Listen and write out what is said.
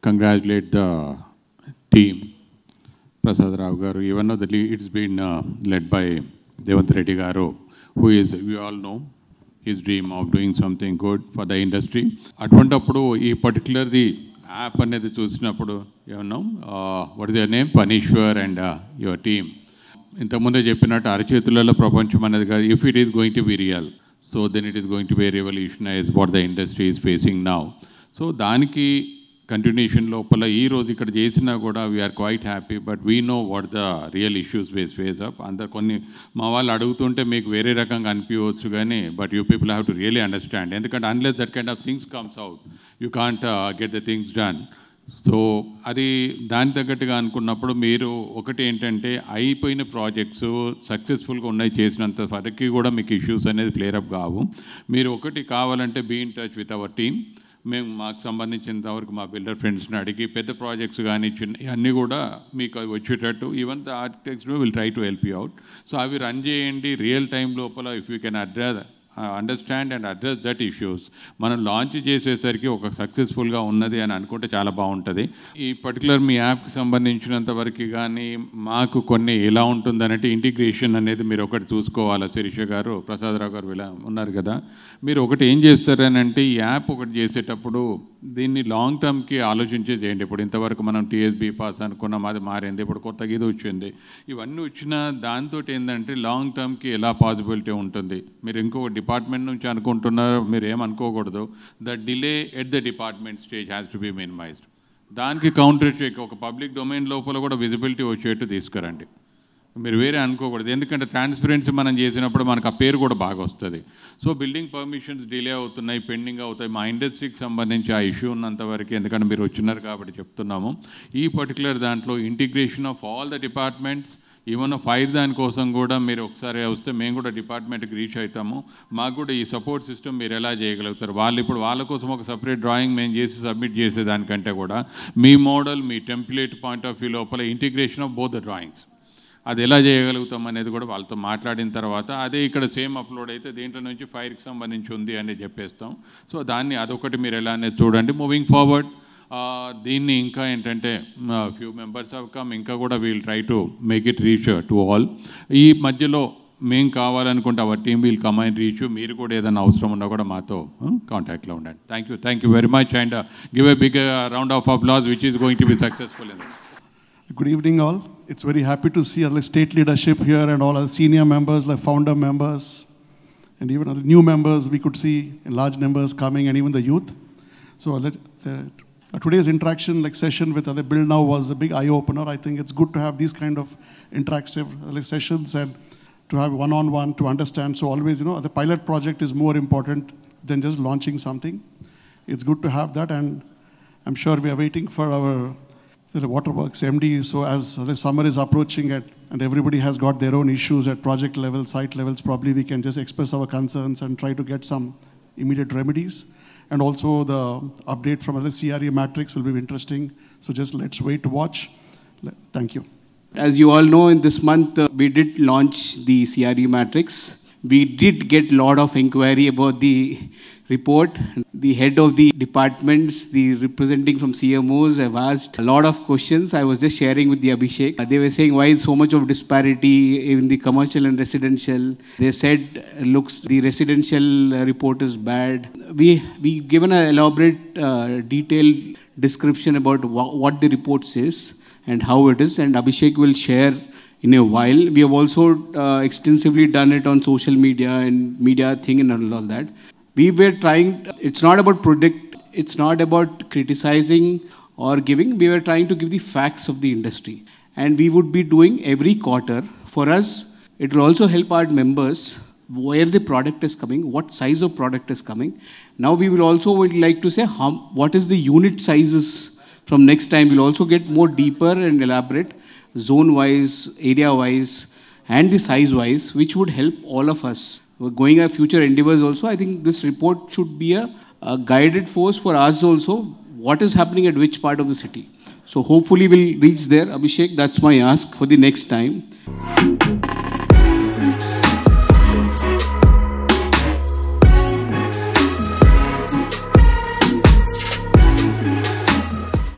congratulate the team, Prasad Rao Garu, even though it's been led by Devant Reddy Garu, who is, we all know, his dream of doing something good for the industry. అటువంటప్పుడు ఈ particular the app అనేది చూసినప్పుడు ఏమన్నా what is your name Phaneeshwar and your team ఇంతకుముందే చెప్పినట్టు అరచేతులలో ప్రపంచం అనేది కాదు. If it is going to be real, so then it is going to be revolutionize what the industry is facing now. So దానికి కంటిన్యూషన్ లోపల ఈరోజు ఇక్కడ చేసినా కూడా we are quite happy, but we know what the real issues face up. అందరు కొన్ని మా వాళ్ళు అడుగుతుంటే మీకు వేరే రకంగా అనిపించవచ్చు కానీ, but you people have to really understand. ఎందుకంటే unless that kind of things comes out you can't get the things done. So అది దాని తగ్గట్టుగా అనుకున్నప్పుడు మీరు ఒకటి ఏంటంటే అయిపోయిన ప్రాజెక్ట్స్ సక్సెస్ఫుల్గా ఉన్నాయి చేసినంత వరకు కూడా మీకు ఇష్యూస్ అనేది ఫ్లేరప్ కావు. మీరు ఒకటి కావాలంటే be in touch with our team. మేము మాకు సంబంధించినంతవరకు మా బిల్డర్ ఫ్రెండ్స్ని అడిగి పెద్ద ప్రాజెక్ట్స్ కానీ చిన్న అన్నీ కూడా మీకు అవి వచ్చేటట్టు even the architects will try to help you out. So అవి రన్ చేయండి రియల్ టైం లోపల. If you can understand and address that issues, మనం లాంచ్ చేసేసరికి ఒక సక్సెస్ఫుల్గా ఉన్నది అని అనుకుంటే చాలా బాగుంటుంది. ఈ పర్టికులర్ మీ యాప్కి సంబంధించినంత వరకు కానీ మాకు కొన్ని ఎలా ఉంటుందనంటే ఇంటిగ్రేషన్ అనేది మీరు ఒకటి చూసుకోవాలి. శిరీష గారు, ప్రసాదరావు గారు ఇలా ఉన్నారు కదా, మీరు ఒకటి ఏం చేస్తారనంటే ఈ యాప్ ఒకటి చేసేటప్పుడు దీన్ని లాంగ్ టర్మ్కి ఆలోచించే చేయండి. ఇప్పుడు ఇంతవరకు మనం టీఎస్బీ పాస్ అనుకున్నాం, అది మారింది, ఇప్పుడు కొత్తగా ఇది వచ్చింది. ఇవన్నీ వచ్చిన దాంతో ఏంటంటే లాంగ్ టర్మ్కి ఎలా పాసిబిలిటీ ఉంటుంది. మీరు ఇంకొక డిపార్ట్మెంట్ నుంచి అనుకుంటున్నారు, మీరు ఏమనుకోకూడదు. The delay at the department stage has to be minimized. దానికి కౌంటర్ చెక్ ఒక పబ్లిక్ డొమైన్ లోపల కూడా విజిబిలిటీ వచ్చేట్టు తీసుకురండి. మీరు వేరే అనుకోకూడదు, ఎందుకంటే ట్రాన్స్పరెన్సీ మనం చేసినప్పుడు మనకు ఆ పేరు కూడా బాగా వస్తుంది. సో బిల్డింగ్ పర్మిషన్స్ డిలే అవుతున్నాయి, పెండింగ్ అవుతాయి. మా ఇండస్ట్రీకి సంబంధించి ఆ ఇష్యూ ఉన్నంతవరకు, ఎందుకంటే మీరు వచ్చినారు కాబట్టి చెప్తున్నాము. ఈ పర్టికులర్ దాంట్లో integration of all the departments, even fire దానికోసం కూడా మీరు ఒకసారి వస్తే మేము కూడా డిపార్ట్మెంట్కి రీచ్ అవుతాము. మాకు కూడా ఈ సపోర్ట్ సిస్టమ్ మీరు ఎలా చేయగలుగుతారు. వాళ్ళు ఇప్పుడు వాళ్ళ కోసం ఒక సపరేట్ డ్రాయింగ్ మేము చేసి సబ్మిట్ చేసేదానికంటే కూడా మీ మోడల్, మీ టెంప్లేట్ పాయింట్ ఆఫ్ వ్యూ లోపల integration of both the drawings అది ఎలా చేయగలుగుతాం అనేది కూడా వాళ్ళతో మాట్లాడిన తర్వాత అదే ఇక్కడ సేమ్ అప్లోడ్ అయితే దీంట్లో నుంచి ఫైర్కి సంబంధించి ఉంది అని చెప్పేస్తాం. సో దాన్ని అదొకటి మీరు ఎలా అనేది చూడండి. మూవింగ్ ఫార్వర్డ్ దీన్ని ఇంకా ఏంటంటే ఫ్యూ మెంబర్స్ ఆఫ్ కమ్, ఇంకా కూడా we'll try to make it reach to all. ఈ మధ్యలో మేము కావాలనుకుంటే our team we'll come and reach. మీరు కూడా ఏదైనా అవసరం ఉన్నా కూడా మాతో కాంటాక్ట్లో ఉండండి. Thank you very much and give a big round of applause which is going to be successful in this. Good evening all. It's very happy to see our state leadership here and all our senior members, like founder members, and even other new members we could see in large numbers coming, and even the youth. So today's interaction session with other Build Now was a big eye-opener. I think it's good to have these kind of interactive sessions and to have one-on-one to understand. So always, the pilot project is more important than just launching something. It's good to have that, and I'm sure we are waiting for our the Waterworks MD. So as the summer is approaching and everybody has got their own issues at project level, site levels, probably we can just express our concerns and try to get some immediate remedies. And also the update from the CRE matrix will be interesting. So just let's wait to watch. Thank you. As you all know, in this month we did launch the CRE matrix. We did get a lot of inquiry about the report. The head of the departments, the representing from CMOs have asked a lot of questions. I was just sharing with the Abhishek. They were saying why so much of disparity in the commercial and residential. They said, looks, the residential report is bad. We given an elaborate, detailed description about what the report says and how it is, and Abhishek will share in a while. We have also extensively done it on social media and media thing and all that. We were trying, it's not about product, it's not about criticizing or giving, we were trying to give the facts of the industry. And we would be doing every quarter. For us, it will also help our members where the product is coming, what size of product is coming. Now we will also would like to say what is the unit sizes from next time. We'll also get more deeper and elaborate, zone-wise, area-wise, and the size-wise, which would help all of us. We're going our future endeavors also. I think this report should be a guided force for us also, what is happening at which part of the city. So hopefully we'll reach there. Abhishek, that's my ask for the next time.